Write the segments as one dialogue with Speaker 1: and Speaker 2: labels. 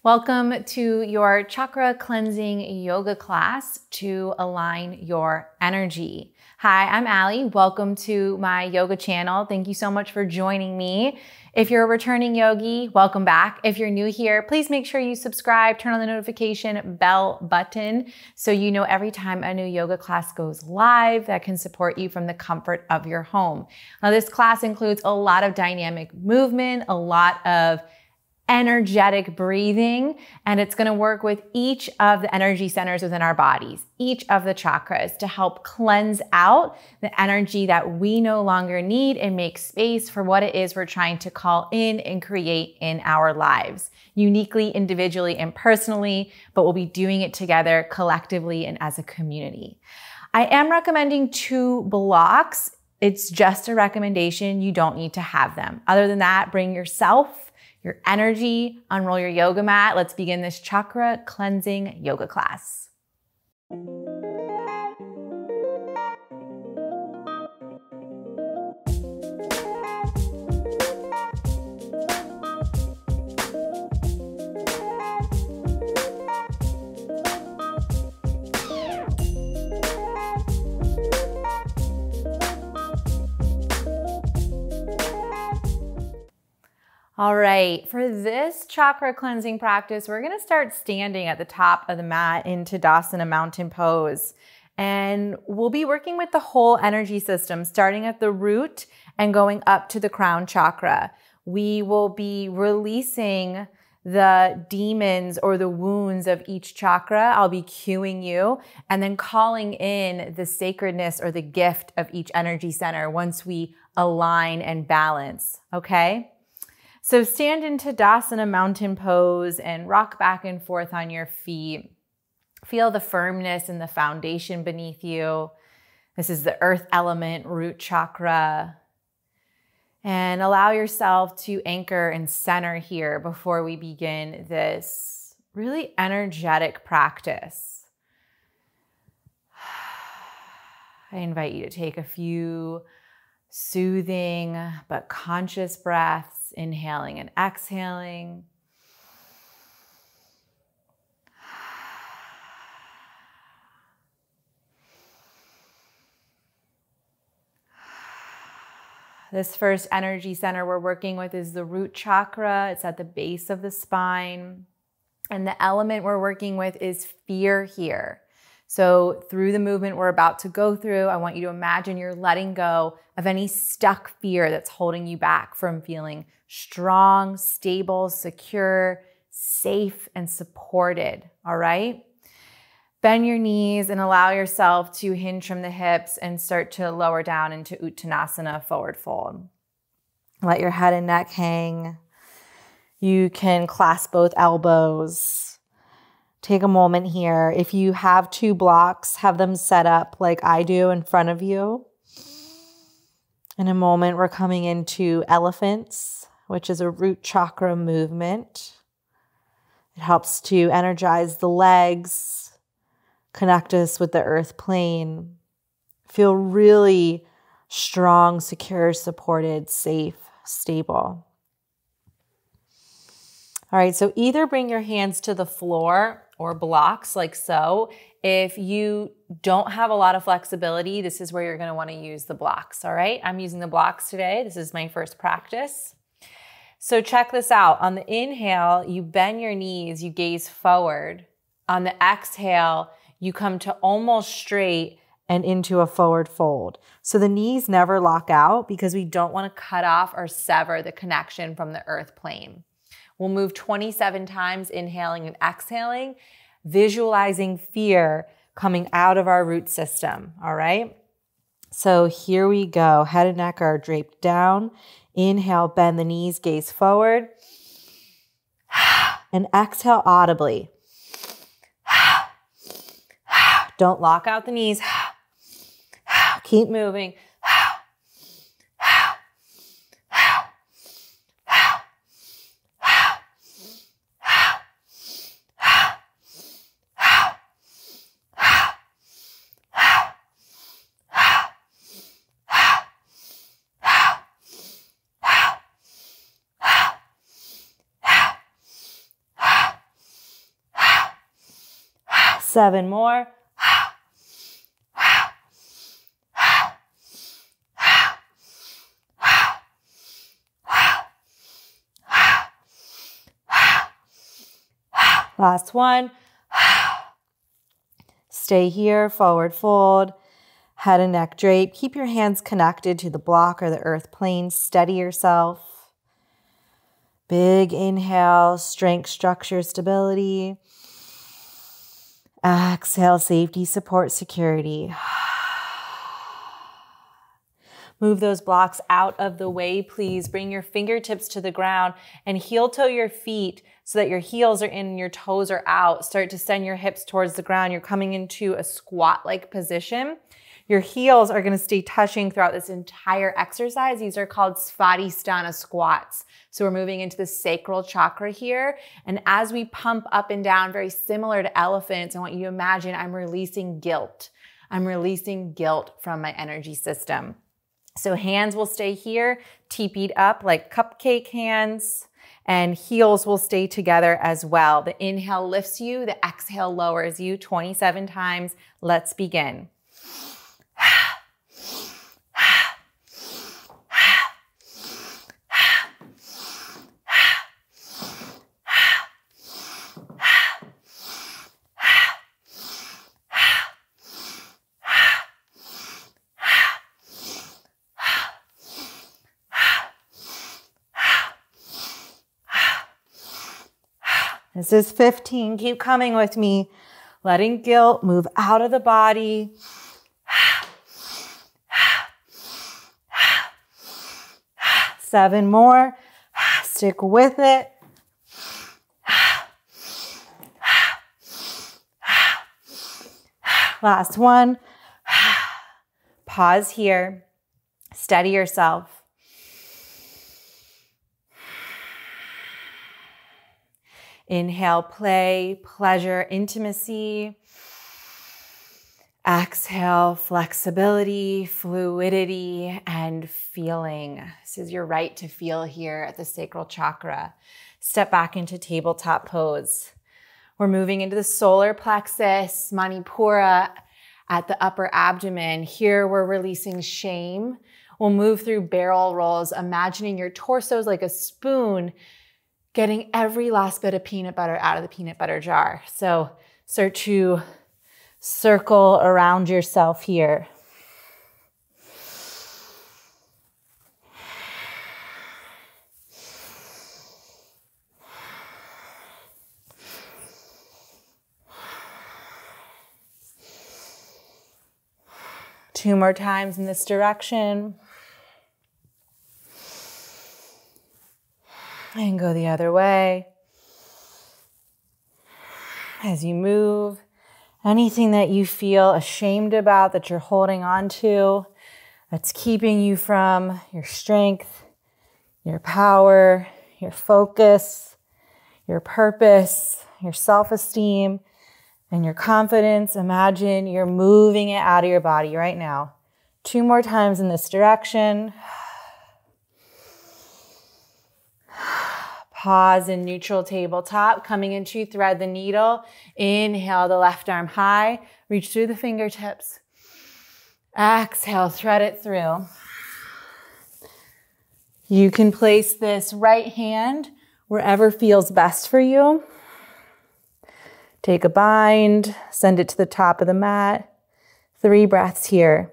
Speaker 1: Welcome to your chakra cleansing yoga class to align your energy. Hi, I'm Allie. Welcome to my yoga channel. Thank you so much for joining me. If you're a returning yogi, welcome back. If you're new here, please make sure you subscribe, turn on the notification bell button so you know every time a new yoga class goes live that can support you from the comfort of your home. Now, this class includes a lot of dynamic movement, a lot of energetic breathing, and it's going to work with each of the energy centers within our bodies, each of the chakras, to help cleanse out the energy that we no longer need and make space for what it is we're trying to call in and create in our lives, uniquely, individually, and personally, but we'll be doing it together collectively and as a community. I am recommending 2 blocks. It's just a recommendation. You don't need to have them. Other than that, bring yourself, your energy, unroll your yoga mat. Let's begin this chakra cleansing yoga class. All right, for this chakra cleansing practice, we're gonna start standing at the top of the mat in Tadasana mountain pose. And we'll be working with the whole energy system, starting at the root and going up to the crown chakra. We will be releasing the demons or the wounds of each chakra. I'll be cueing you and then calling in the sacredness or the gift of each energy center once we align and balance, okay? So stand in Tadasana mountain pose and rock back and forth on your feet. Feel the firmness in the foundation beneath you. This is the earth element root chakra. And allow yourself to anchor and center here before we begin this really energetic practice. I invite you to take a few soothing but conscious breaths. Inhaling and exhaling. This first energy center we're working with is the root chakra. It's at the base of the spine. And the element we're working with is fear here. So through the movement we're about to go through, I want you to imagine you're letting go of any stuck fear that's holding you back from feeling strong, stable, secure, safe, and supported, all right? Bend your knees and allow yourself to hinge from the hips and start to lower down into Uttanasana, forward fold. Let your head and neck hang. You can clasp both elbows. Take a moment here. If you have 2 blocks, have them set up like I do in front of you. In a moment, we're coming into elephants, which is a root chakra movement. It helps to energize the legs, connect us with the earth plane, feel really strong, secure, supported, safe, stable. All right, so either bring your hands to the floor or blocks like so. If you don't have a lot of flexibility, this is where you're gonna wanna use the blocks, all right? I'm using the blocks today. This is my first practice. So check this out. On the inhale, you bend your knees, you gaze forward. On the exhale, you come to almost straight and into a forward fold. So the knees never lock out because we don't wanna cut off or sever the connection from the earth plane. We'll move 27 times, inhaling and exhaling, visualizing fear coming out of our root system, all right? So here we go. Head and neck are draped down. Inhale, bend the knees, gaze forward. And exhale audibly. Don't lock out the knees. Keep moving. 7 more. Last one. Stay here, forward fold, head and neck drape. Keep your hands connected to the block or the earth plane. Steady yourself. Big inhale, strength, structure, stability. Exhale, safety, support, security. Move those blocks out of the way, please. Bring your fingertips to the ground and heel toe your feet so that your heels are in and your toes are out. Start to send your hips towards the ground. You're coming into a squat-like position. Your heels are going to stay touching throughout this entire exercise. These are called Svadhisthana squats. So we're moving into the sacral chakra here. And as we pump up and down, very similar to elephants, I want you to imagine I'm releasing guilt. I'm releasing guilt from my energy system. So hands will stay here, teepeed up like cupcake hands, and heels will stay together as well. The inhale lifts you, the exhale lowers you 27 times. Let's begin. This is 15. Keep coming with me. Letting guilt move out of the body. 7 more. Stick with it. Last one. Pause here. Steady yourself. Inhale, play, pleasure, intimacy. Exhale, flexibility, fluidity, and feeling. This is your right to feel here at the sacral chakra. Step back into tabletop pose. We're moving into the solar plexus, Manipura at the upper abdomen. Here we're releasing shame. We'll move through barrel rolls, imagining your torso is like a spoon, getting every last bit of peanut butter out of the peanut butter jar. So start to circle around yourself here. Two more times in this direction. And go the other way. As you move, anything that you feel ashamed about, that you're holding on to, that's keeping you from your strength, your power, your focus, your purpose, your self-esteem, and your confidence, imagine you're moving it out of your body right now. 2 more times in this direction. Pause in neutral tabletop, coming into thread the needle. Inhale the left arm high, reach through the fingertips. Exhale, thread it through. You can place this right hand wherever feels best for you. Take a bind, send it to the top of the mat. 3 breaths here.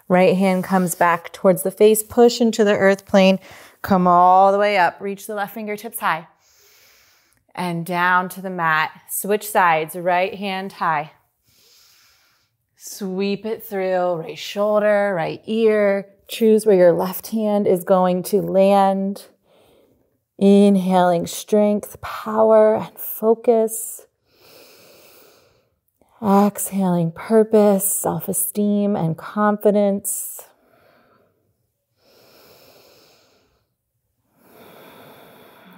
Speaker 1: Right hand comes back towards the face, push into the earth plane, come all the way up, reach the left fingertips high, and down to the mat. Switch sides, right hand high. Sweep it through, right shoulder, right ear. Choose where your left hand is going to land. Inhaling strength, power, and focus. Exhaling purpose, self-esteem, and confidence.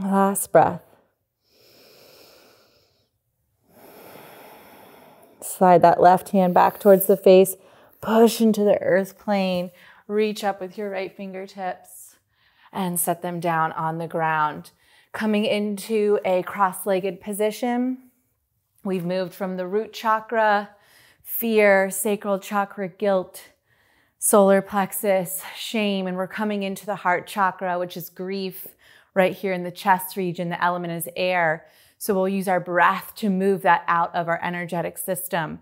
Speaker 1: Last breath. Slide that left hand back towards the face. Push into the earth plane. Reach up with your right fingertips and set them down on the ground. Coming into a cross-legged position. We've moved from the root chakra, fear, sacral chakra, guilt, solar plexus, shame, and we're coming into the heart chakra, which is grief, right here in the chest region. The element is air. So we'll use our breath to move that out of our energetic system.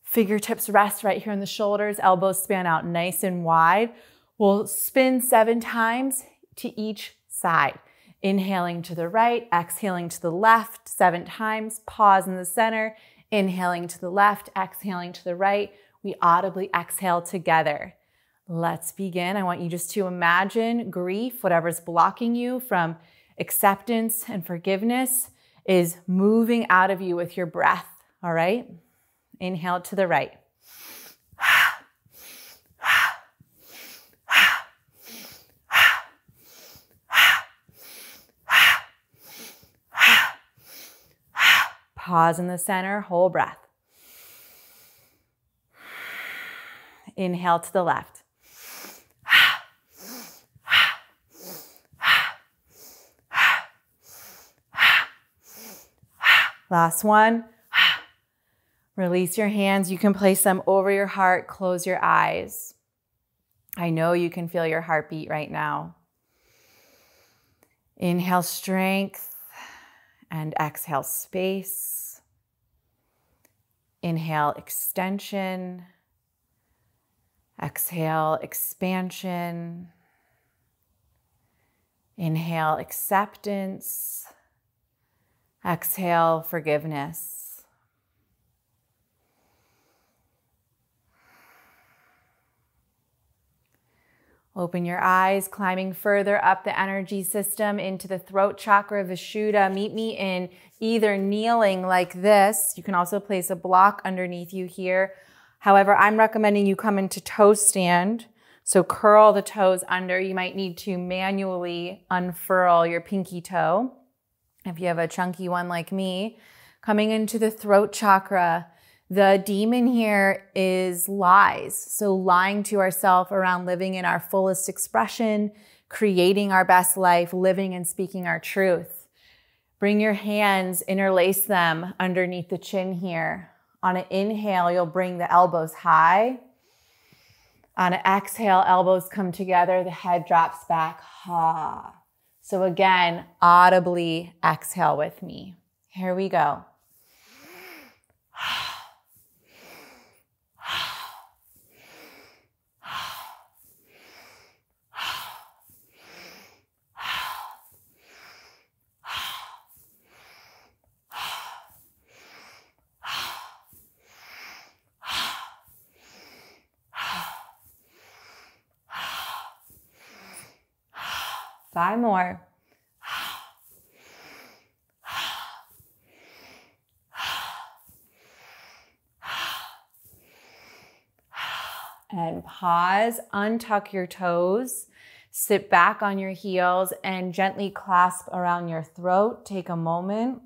Speaker 1: Fingertips rest right here on the shoulders, elbows span out nice and wide. We'll spin 7 times to each side. Inhaling to the right, exhaling to the left 7 times. Pause in the center. Inhaling to the left, exhaling to the right. We audibly exhale together. Let's begin. I want you just to imagine grief, whatever's blocking you from acceptance and forgiveness, is moving out of you with your breath. All right? Inhale to the right. Pause in the center, whole breath. Inhale to the left. Last one. Release your hands. You can place them over your heart. Close your eyes. I know you can feel your heartbeat right now. Inhale strength and exhale space. Inhale extension. Exhale expansion. Inhale acceptance. Exhale forgiveness. Open your eyes, climbing further up the energy system into the throat chakra, Vishuddha. Meet me in either kneeling like this. You can also place a block underneath you here. However, I'm recommending you come into toe stand. So curl the toes under. You might need to manually unfurl your pinky toe if you have a chunky one like me. Coming into the throat chakra. The demon here is lies. So lying to ourselves around living in our fullest expression, creating our best life, living and speaking our truth. Bring your hands, interlace them underneath the chin here. On an inhale, you'll bring the elbows high. On an exhale, elbows come together, the head drops back. Ha. So again, audibly exhale with me. Here we go. Five more. And pause, untuck your toes, sit back on your heels and gently clasp around your throat. Take a moment.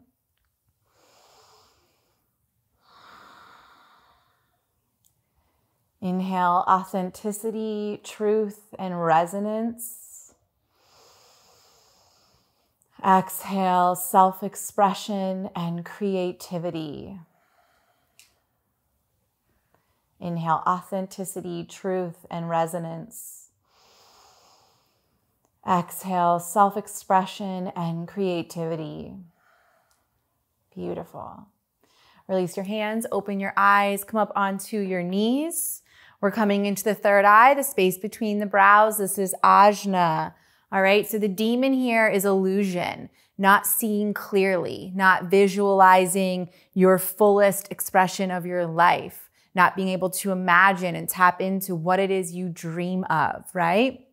Speaker 1: Inhale authenticity, truth, and resonance. Exhale, self-expression and creativity. Inhale, authenticity, truth, and resonance. Exhale, self-expression and creativity. Beautiful. Release your hands, open your eyes, come up onto your knees. We're coming into the third eye, the space between the brows. This is ajna. All right, so the demon here is illusion, not seeing clearly, not visualizing your fullest expression of your life, not being able to imagine and tap into what it is you dream of, right?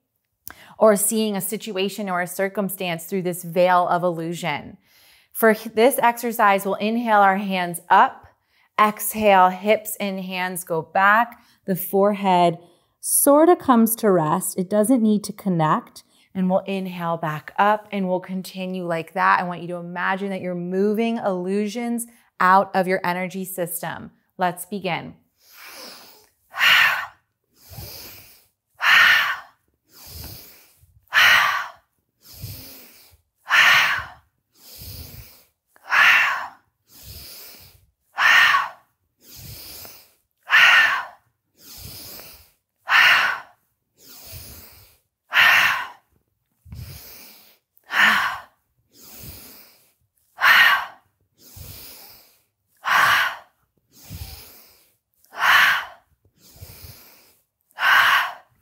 Speaker 1: Or seeing a situation or a circumstance through this veil of illusion. For this exercise, we'll inhale our hands up, exhale, hips and hands go back. The forehead sort of comes to rest. It doesn't need to connect. And we'll inhale back up and we'll continue like that. I want you to imagine that you're moving illusions out of your energy system. Let's begin.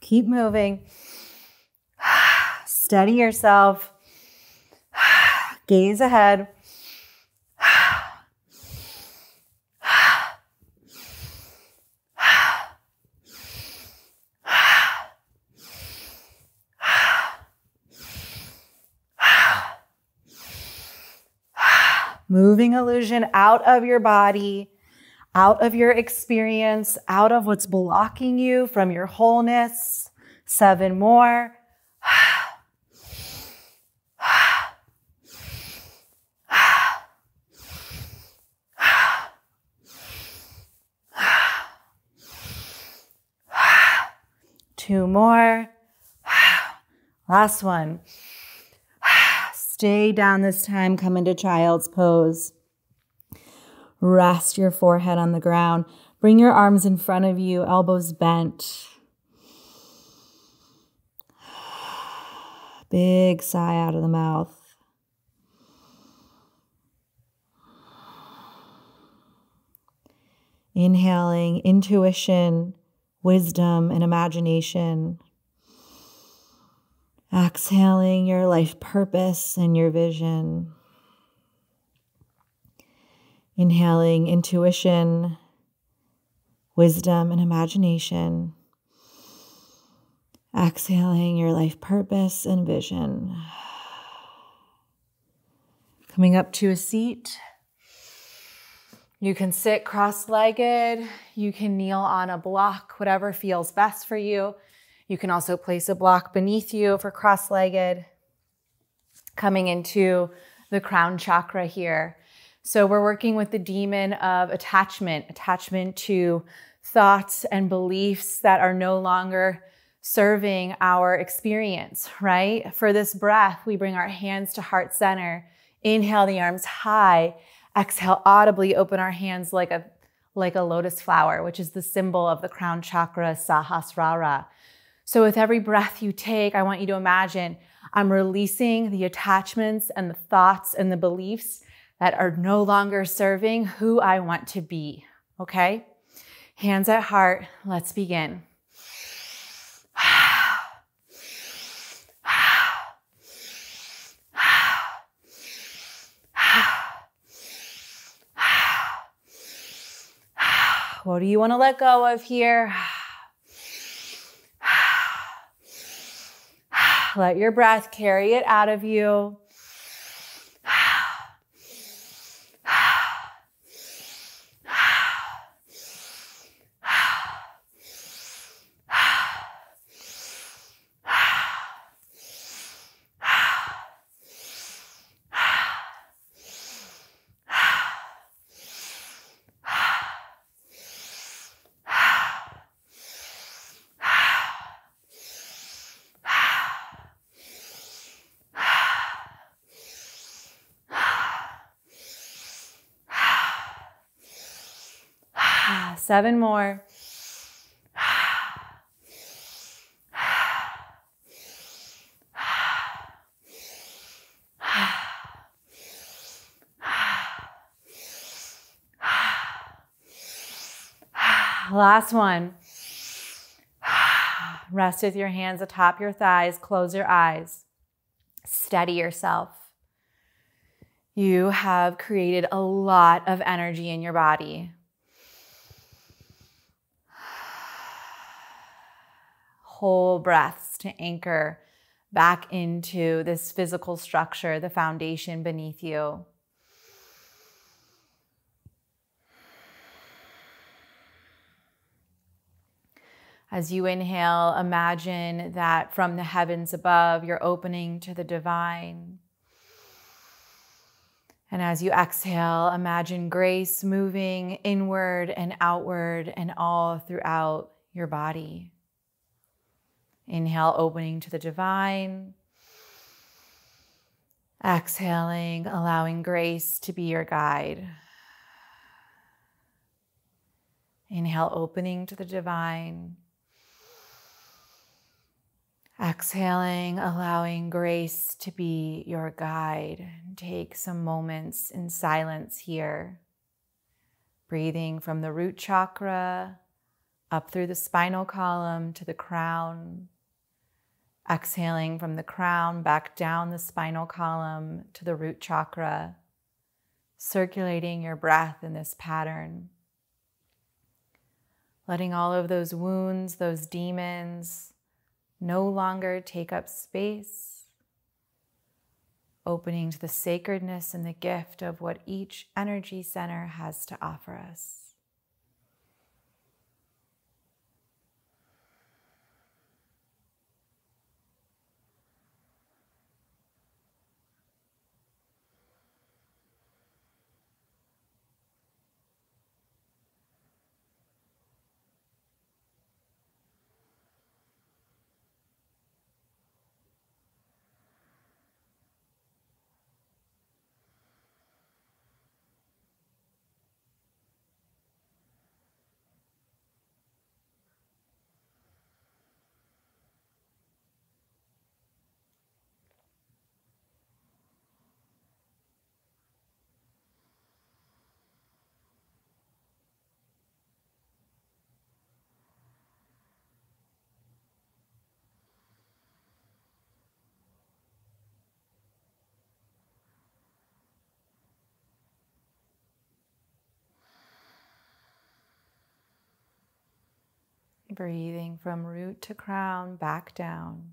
Speaker 1: Keep moving. Steady yourself. Gaze ahead. Moving illusion out of your body, out of your experience, out of what's blocking you from your wholeness. 7 more. Two more. Last one. Stay down this time. Come into child's pose. Rest your forehead on the ground. Bring your arms in front of you, elbows bent. Big sigh out of the mouth. Inhaling intuition, wisdom, and imagination. Exhaling your life purpose and your vision. Inhaling intuition, wisdom, and imagination. Exhaling your life purpose and vision. Coming up to a seat. You can sit cross-legged. You can kneel on a block, whatever feels best for you. You can also place a block beneath you for cross-legged. Coming into the crown chakra here. So we're working with the demon of attachment to thoughts and beliefs that are no longer serving our experience, right? For this breath, we bring our hands to heart center. Inhale the arms high. Exhale audibly, open our hands like a lotus flower, which is the symbol of the crown chakra, Sahasrara. So with every breath you take, I want you to imagine I'm releasing the attachments and the thoughts and the beliefs that are no longer serving who I want to be, okay? Hands at heart, let's begin. What do you want to let go of here? Let your breath carry it out of you. Seven more. Last one. Rest with your hands atop your thighs. Close your eyes. Steady yourself. You have created a lot of energy in your body. Whole breaths to anchor back into this physical structure, the foundation beneath you. As you inhale, imagine that from the heavens above, you're opening to the divine. And as you exhale, imagine grace moving inward and outward and all throughout your body. Inhale, opening to the divine. Exhaling, allowing grace to be your guide. Inhale, opening to the divine. Exhaling, allowing grace to be your guide. Take some moments in silence here. Breathing from the root chakra, up through the spinal column to the crown. Exhaling from the crown back down the spinal column to the root chakra, circulating your breath in this pattern. Letting all of those wounds, those demons, no longer take up space. Opening to the sacredness and the gift of what each energy center has to offer us. Breathing from root to crown, back down.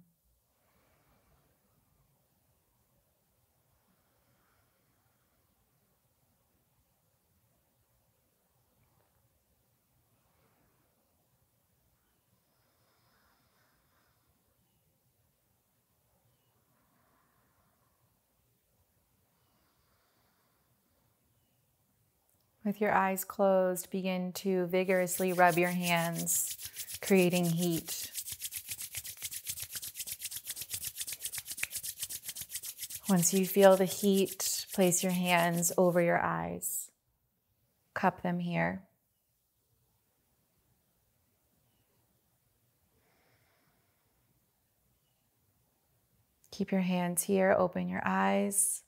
Speaker 1: With your eyes closed, begin to vigorously rub your hands, creating heat. Once you feel the heat, place your hands over your eyes. Cup them here. Keep your hands here, open your eyes.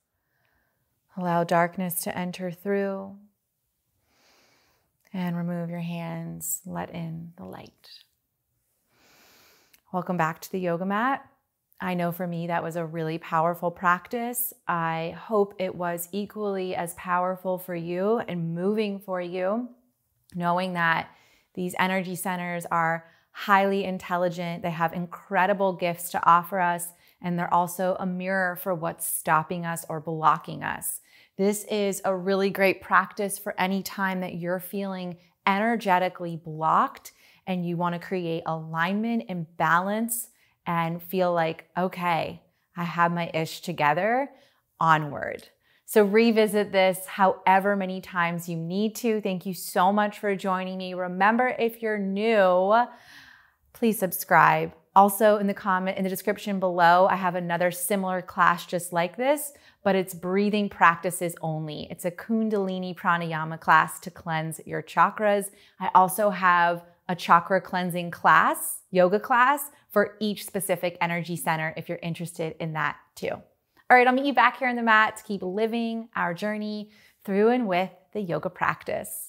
Speaker 1: Allow darkness to enter through. And remove your hands, let in the light. Welcome back to the yoga mat. I know for me that was a really powerful practice. I hope it was equally as powerful for you and moving for you, knowing that these energy centers are highly intelligent. They have incredible gifts to offer us, and they're also a mirror for what's stopping us or blocking us. This is a really great practice for any time that you're feeling energetically blocked and you want to create alignment and balance and feel like, okay, I have my ish together, onward. So revisit this however many times you need to. Thank you so much for joining me. Remember, if you're new, please subscribe. Also in the description below, I have another similar class just like this, but it's breathing practices only. It's a Kundalini pranayama class to cleanse your chakras. I also have a chakra cleansing class, yoga class, for each specific energy center if you're interested in that too. All right, I'll meet you back here on the mat to keep living our journey through and with the yoga practice.